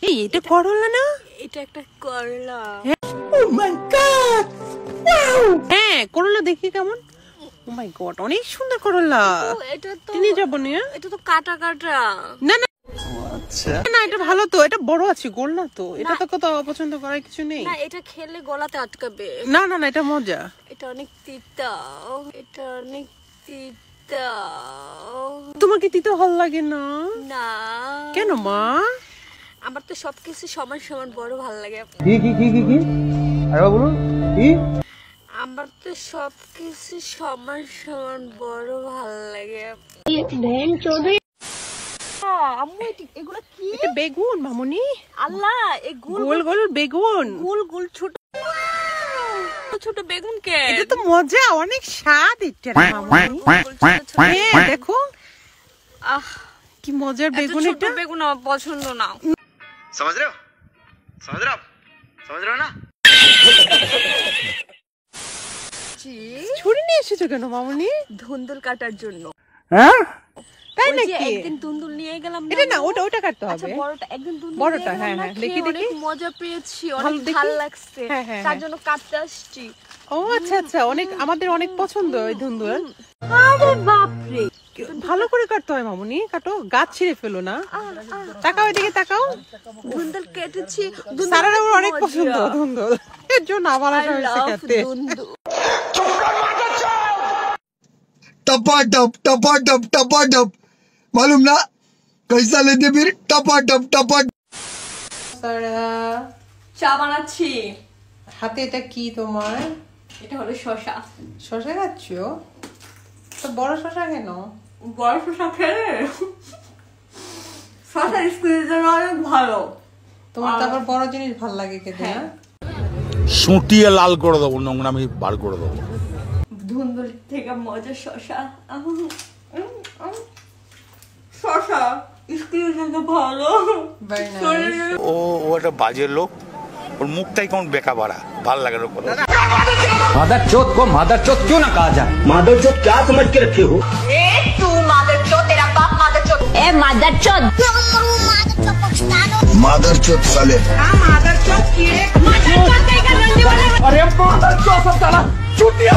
এই এটা করলা না? এটা একটা করলা। ও মাই গড, ওয়াও! হ্যাঁ, করলা দেখি কেমন। ও মাই গড, অনেক সুন্দর করলা। এটা তো নিয়ে যাবো না? এটা তো কাটা কাটা। না না, আচ্ছা না এটা ভালো তো, এটা বড় আছে, গোল না তো। এটা তো কত অপছন্দ করার কিছু নেই। না, এটা খেলে গলাতে আটকাবে। না না না, এটা মজা। এটা অনেক তিতা, এটা অনেক তিতা। তোমাকে তিতো ভালো লাগে না? না। কেন মা? আমার তো সবকিছু সমান সমান বড় ভালো লাগে। কি কি কি কি কি আরে বলুন কি? আমার তো সবকিছু সমান সমান বড় ভালো লাগে। আম্মু এগুলো কি? এটা বেগুন মামুনি। আল্লাহ, এই গোল গোল গোল বেগুন। গোল গোল ছোট ছোট বেগুন কে? এটা তো মজা, অনেক স্বাদ এটা মামুনি। হ্যাঁ দেখো আহ, কি মজার বেগুন ছোট এটা। বেগুন আমার পছন্দ না। समझ रहे हो समझ रहे हो समझ रहे हो ना? ছুরি নিয়ে এসেছো কেন মামুনি? ধুন্দুল কাটার জন্য। হ্যাঁ তাই ওই যে নাকি? একদিন ধুন্দুল নিয়ে গেলাম এটা না, ওটা কাটতে আচ্ছা, হবে। বড়টা একদিন ধুন্দুল বড়টা, নিয়ে হ্যাঁ, গেলাম না, হ্যাঁ, দেখি, খেয়ে দেখি। অনেক মজা পেয়েছি, ভালো অনেক দেখি। ভালো লাগছে। হ্যাঁ, হ্যাঁ, তার হ্যাঁ। জন্য কাটতে আসছি। ও আচ্ছা আচ্ছা, আমাদের অনেক পছন্দ ওই ধুন্দুল। আরে বাপ রে, ভালো করে কাটতে হয় মামুনি, কাটো, গাছ ছিঁড়ে ফেলো না। তাকাও এদিকে, তাকাও। ধুন্দুল কেটেছি। সারার অনেক পছন্দ ধুন্দুল, এর জন্য আমার আশা হয়েছে খেতে। टपा टप मालूम ना कैसा लेते फिर टपा সারা, চা বানাচ্ছি। হাতে এটা কি তোমার? এটা হলো শসা। শসা খাচ্ছো? তো বড় শসা কেন? বড় শসা খেলে শসা স্কুলের জন্য অনেক ভালো। তোমার তো আবার বড় জিনিস ভাল লাগে খেতে না? সুটিয়ে লাল করে দেবো, নোংরামি বার করে দেবো। ধুন্দুল থেকে মজা শসা। শসা স্কুলের জন্য ভালো। Very nice. ও একটা বাজে লোক, ওর মুখটাই কেমন বেকা বাড়া, ভাল লাগে না কথা। मदरचोद को मदरचोद क्यों ना कहा जाए? मदरचोद क्या समझ के रखे हो? तू मदरचोद, तेरा बाप मदरचोद। ए मदरचोद, मदरचोद साले मदरचोद कीड़े, मदरचोद कहीं का रंडी वाला। अरे मदरचोद सब साला चूतिया।